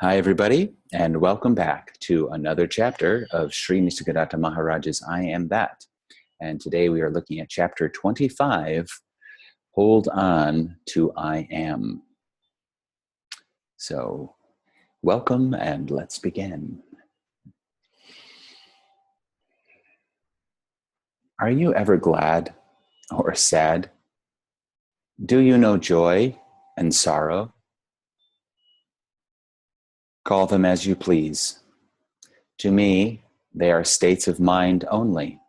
Hi, everybody, and welcome back to another chapter of Sri Nisargadatta Maharaj's I Am That. And today we are looking at chapter 25, Hold On to I Am. So, welcome and let's begin. Are you ever glad or sad? Do you know joy and sorrow? Call them as you please. To me, they are states of mind only,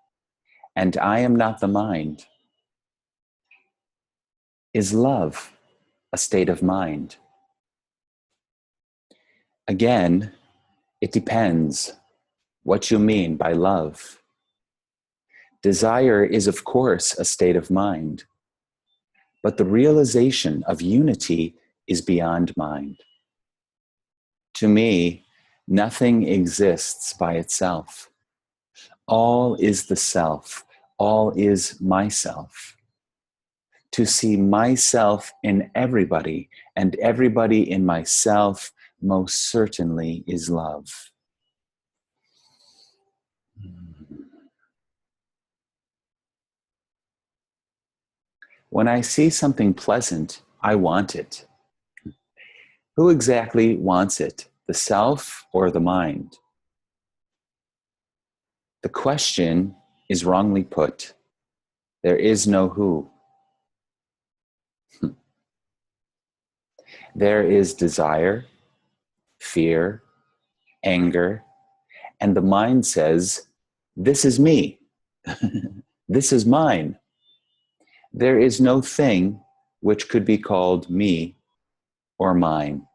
and I am not the mind. Is love a state of mind? Again, it depends what you mean by love. Desire is, of course, a state of mind, but the realization of unity is beyond mind. To me, nothing exists by itself. All is the self. All is myself. To see myself in everybody and everybody in myself most certainly is love. When I see something pleasant, I want it. Who exactly wants it, the self or the mind? The question is wrongly put. There is no who. There is desire, fear, anger, and the mind says, this is me. This is mine. There is no thing which could be called me or mine.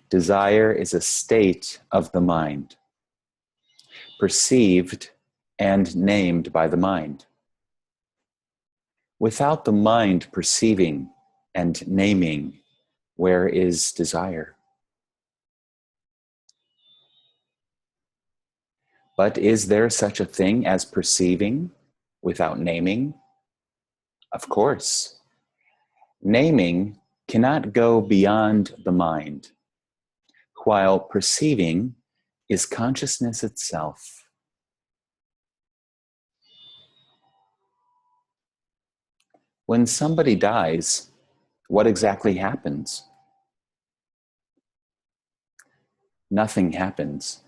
Desire is a state of the mind, perceived and named by the mind. Without the mind perceiving and naming, where is desire? But is there such a thing as perceiving without naming? Of course. Naming cannot go beyond the mind, while perceiving is consciousness itself. When somebody dies, what exactly happens? Nothing happens.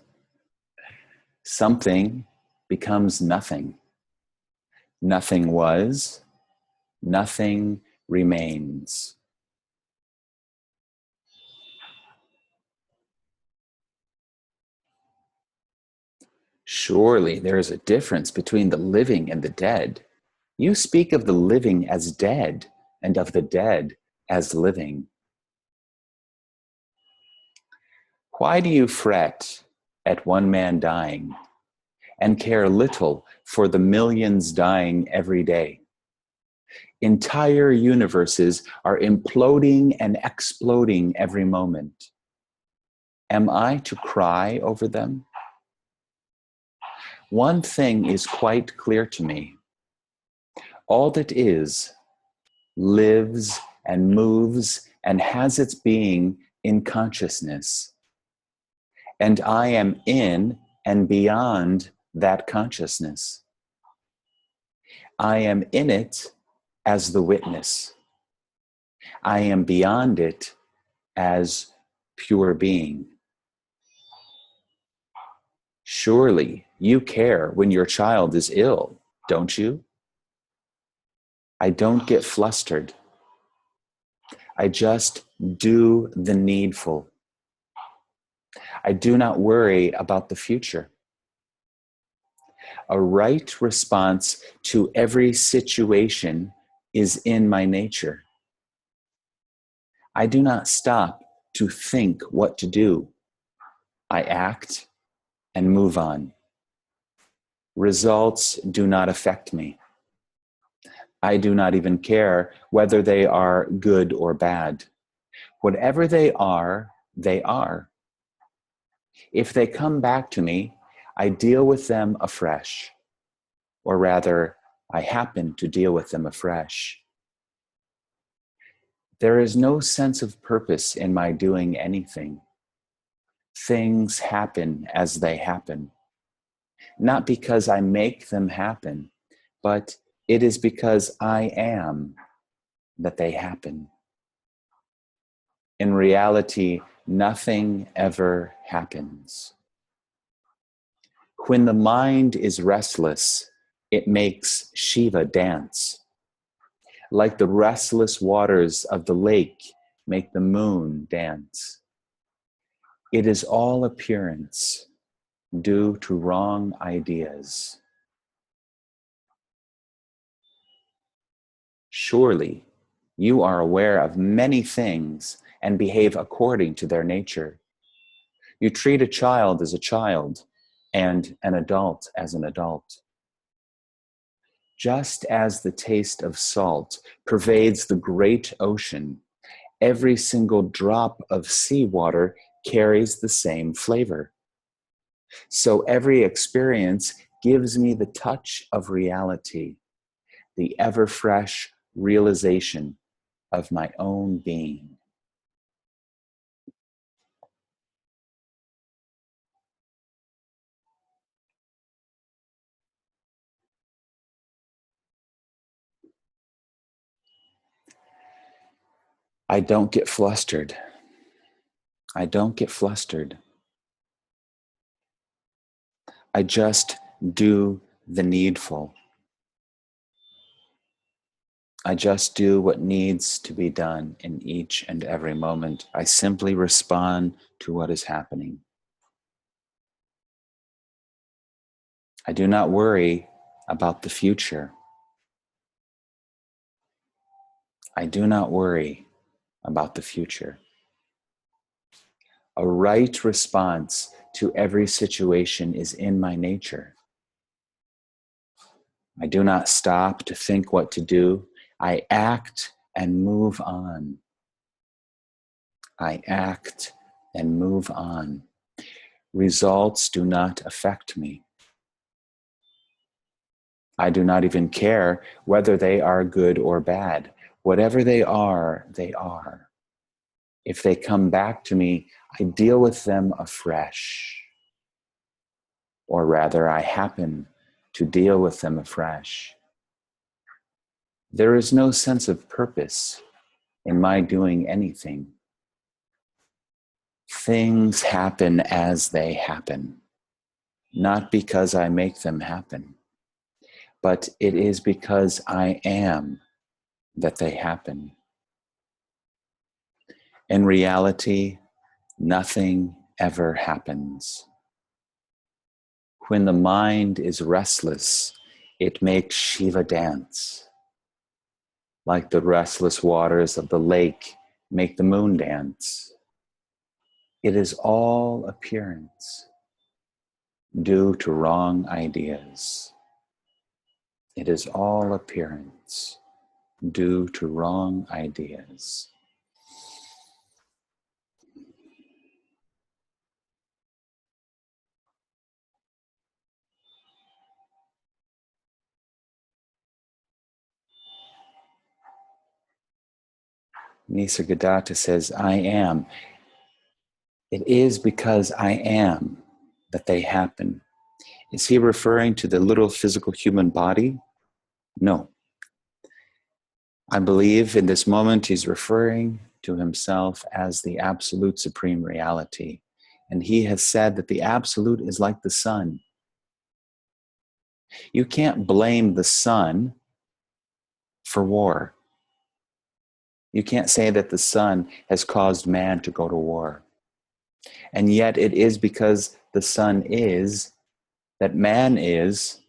Something becomes nothing. Nothing was, nothing remains. Surely there is a difference between the living and the dead. You speak of the living as dead and of the dead as living. Why do you fret at one man dying and care little for the millions dying every day? Entire universes are imploding and exploding every moment. Am I to cry over them? One thing is quite clear to me. All that is, lives and moves and has its being in consciousness. And I am in and beyond that consciousness. I am in it as the witness. I am beyond it as pure being. Surely you care when your child is ill, don't you? I don't get flustered. I just do the needful. I do not worry about the future. A right response to every situation is in my nature. I do not stop to think what to do. I act and move on. Results do not affect me. I do not even care whether they are good or bad. Whatever they are, they are. If they come back to me, I deal with them afresh. Or rather, I happen to deal with them afresh. There is no sense of purpose in my doing anything. Things happen as they happen, not because I make them happen, but it is because I am that they happen. In reality, nothing ever happens. When the mind is restless, it makes Shiva dance. Like the restless waters of the lake make the moon dance. It is all appearance due to wrong ideas. Surely, you are aware of many things and behave according to their nature. You treat a child as a child and an adult as an adult. Just as the taste of salt pervades the great ocean, every single drop of seawater carries the same flavor. So every experience gives me the touch of reality, the ever-fresh realization of my own being. I don't get flustered. I don't get flustered. I just do the needful. I just do what needs to be done in each and every moment. I simply respond to what is happening. I do not worry about the future. I do not worry about the future. A right response to every situation is in my nature. I do not stop to think what to do. I act and move on. I act and move on. Results do not affect me. I do not even care whether they are good or bad. Whatever they are, they are. If they come back to me, I deal with them afresh. Or rather, I happen to deal with them afresh. There is no sense of purpose in my doing anything. Things happen as they happen, not because I make them happen, but it is because I am that they happen. In reality, nothing ever happens. When the mind is restless, it makes Shiva dance. Like the restless waters of the lake make the moon dance. It is all appearance due to wrong ideas. It is all appearance due to wrong ideas. Nisargadatta says, I am. It is because I am that they happen. Is he referring to the little physical human body? No. I believe in this moment he's referring to himself as the absolute supreme reality. And he has said that the absolute is like the sun. You can't blame the sun for war. You can't say that the sun has caused man to go to war. And yet it is because the sun is that man is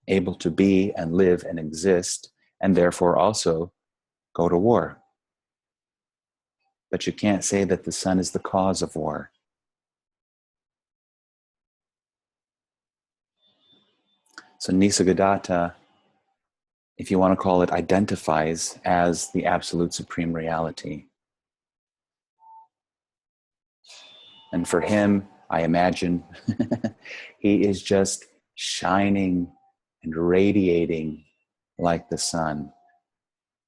able to be and live and exist, and therefore also go to war. But you can't say that the sun is the cause of war. So Nisargadatta, if you want to call it, identifies as the absolute supreme reality. And for him, I imagine, he is just shining and radiating like the sun.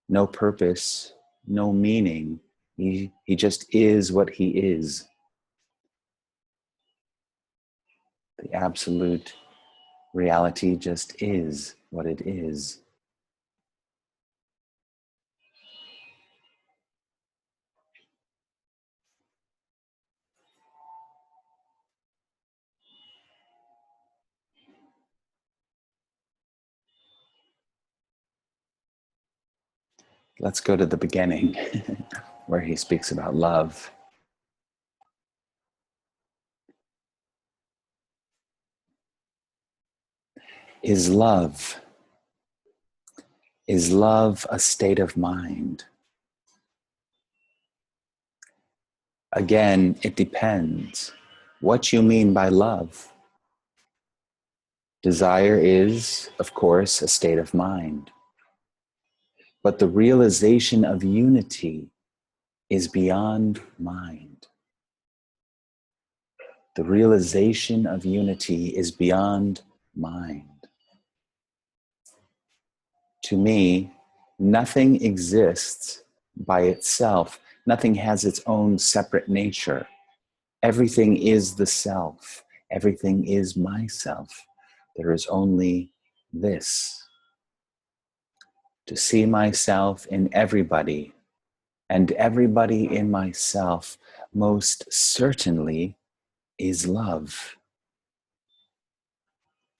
No purpose, no meaning. He just is what he is. The absolute reality just is what it is. Let's go to the beginning where he speaks about love. Is love a state of mind? Again, it depends what you mean by love. Desire is, of course, a state of mind. But the realization of unity is beyond mind. The realization of unity is beyond mind. To me, nothing exists by itself. Nothing has its own separate nature. Everything is the self. Everything is myself. There is only this. To see myself in everybody and everybody in myself most certainly is love.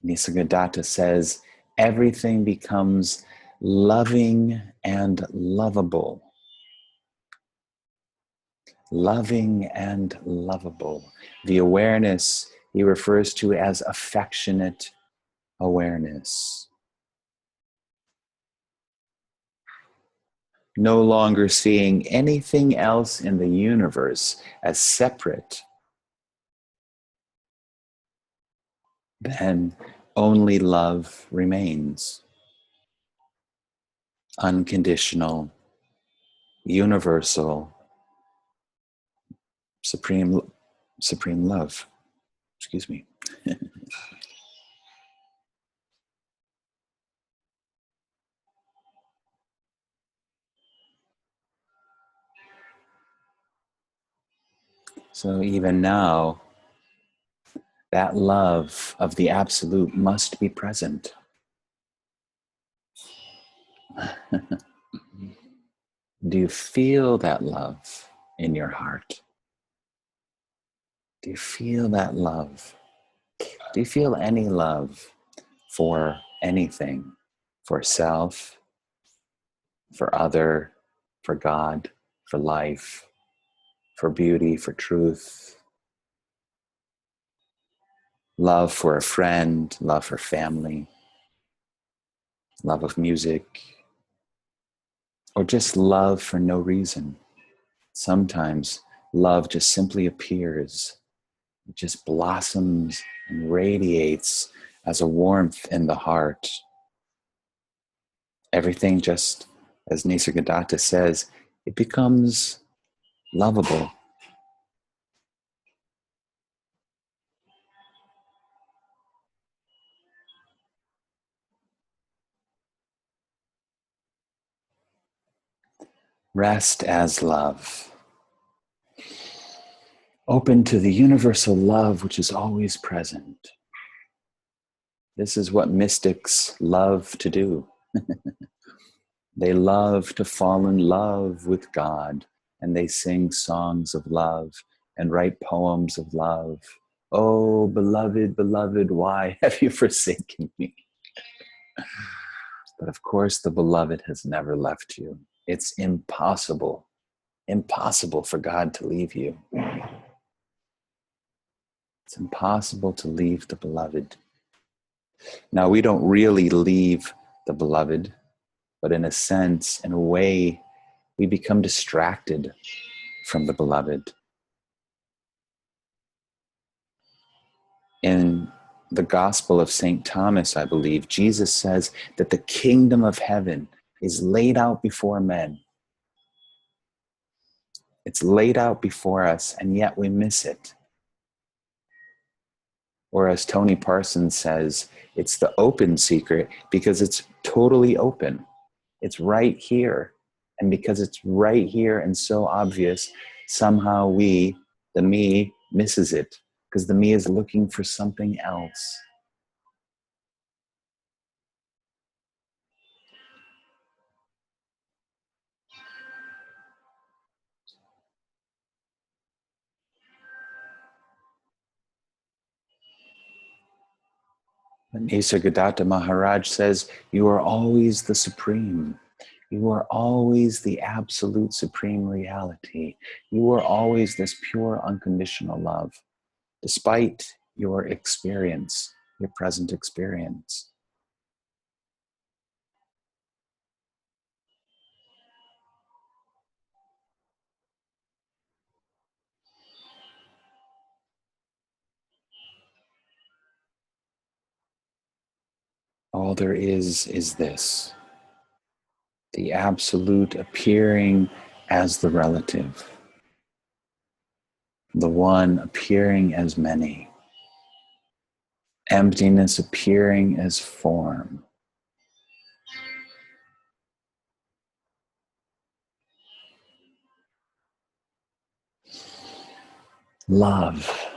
Nisargadatta says, everything becomes loving and lovable. Loving and lovable. The awareness he refers to as affectionate awareness. No longer seeing anything else in the universe as separate, then only love remains. Unconditional, universal, supreme love. Excuse me. So even now, that love of the absolute must be present. Do you feel that love in your heart? Do you feel that love? Do you feel any love for anything? For self, for other, for God, for life, for beauty, for truth? Love for a friend, love for family, love of music, or just love for no reason. Sometimes love just simply appears. It just blossoms and radiates as a warmth in the heart. Everything just, as Nisargadatta says, it becomes lovable. Rest as love. Open to the universal love which is always present. This is what mystics love to do. They love to fall in love with God, and they sing songs of love and write poems of love. Oh, beloved, beloved, why have you forsaken me? But of course, the beloved has never left you. It's impossible for God to leave you. It's impossible to leave the beloved. Now, we don't really leave the beloved, but in a sense, in a way, we become distracted from the beloved. In the Gospel of St. Thomas, I believe, Jesus says that the kingdom of heaven is laid out before men. It's laid out before us, and yet we miss it. Or as Tony Parsons says, it's the open secret because it's totally open. It's right here, And because it's right here and so obvious, somehow the me, misses it, because the me is looking for something else. And Nisargadatta Maharaj says, you are always the supreme. You are always the absolute supreme reality. You are always this pure unconditional love, despite your experience, your present experience. All there is this, the absolute appearing as the relative, the one appearing as many, emptiness appearing as form, love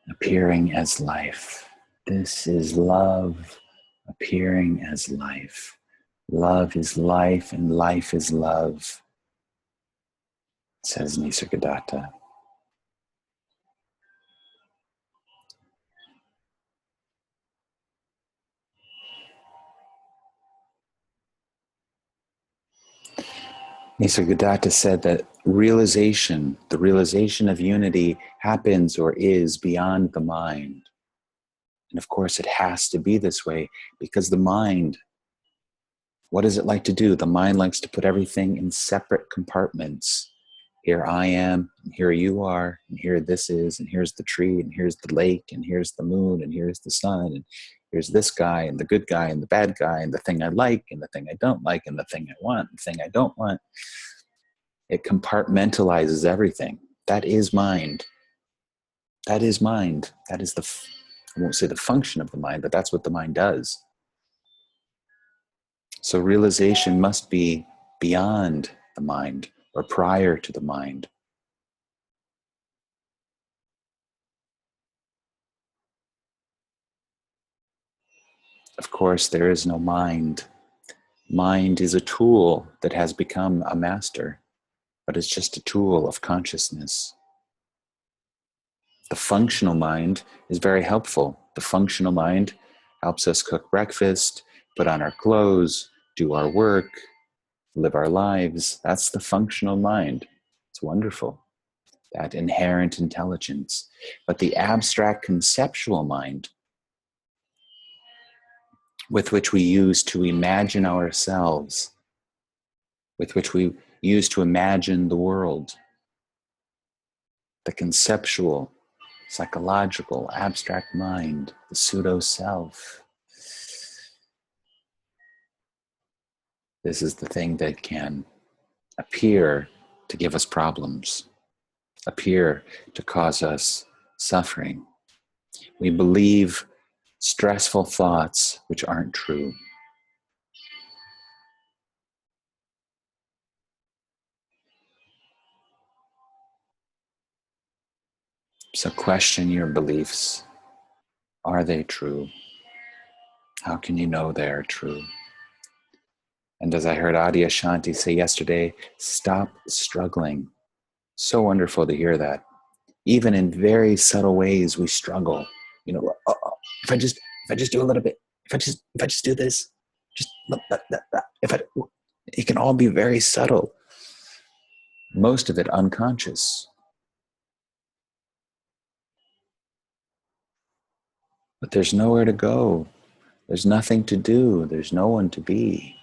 appearing as life. This is love appearing as life. Love is life and life is love, says Nisargadatta. Nisargadatta said that the realization of unity happens or is beyond the mind. And of course, it has to be this way because the mind, what does it like to do? The mind likes to put everything in separate compartments. Here I am, and here you are, and here this is, and here's the tree, and here's the lake, and here's the moon, and here's the sun, and here's this guy, and the good guy, and the bad guy, and the thing I like, and the thing I don't like, and the thing I want, and the thing I don't want. It compartmentalizes everything. That is mind. That is mind. That is I won't say the function of the mind, but that's what the mind does. So realization must be beyond the mind or prior to the mind. Of course, there is no mind. Mind is a tool that has become a master, but it's just a tool of consciousness. The functional mind is very helpful. The functional mind helps us cook breakfast, put on our clothes, do our work, live our lives. That's the functional mind. It's wonderful, that inherent intelligence. But the abstract conceptual mind, with which we use to imagine ourselves, with which we use to imagine the world, the conceptual, psychological, abstract mind, the pseudo-self. This is the thing that can appear to give us problems, appear to cause us suffering. We believe stressful thoughts which aren't true. So question your beliefs. Are they true? How can you know they are true? And as I heard Adi Ashanti say yesterday, stop struggling. So wonderful to hear that. Even in very subtle ways, we struggle. You know, if I just do a little bit, if I just do this, just it can all be very subtle. Most of it unconscious. But there's nowhere to go. There's nothing to do. There's no one to be.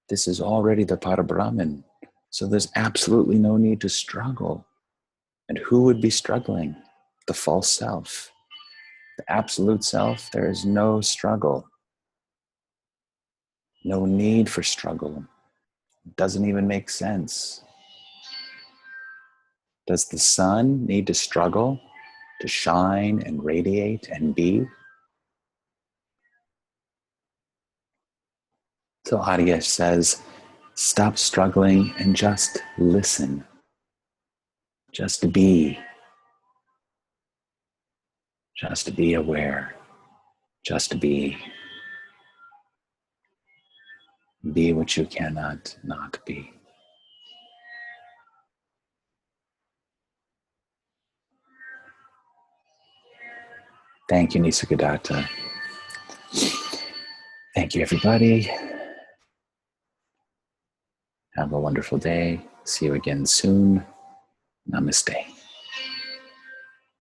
This is already the Parabrahman. So there's absolutely no need to struggle. And who would be struggling? The false self. The absolute self, there is no struggle. No need for struggle. It doesn't even make sense. Does the sun need to struggle to shine and radiate and be? So Arya says, Stop struggling and just listen. Just be. Just be aware. Just be. Be what you cannot not be. Thank you, Nisargadatta. Thank you, everybody. Have a wonderful day. See you again soon. Namaste.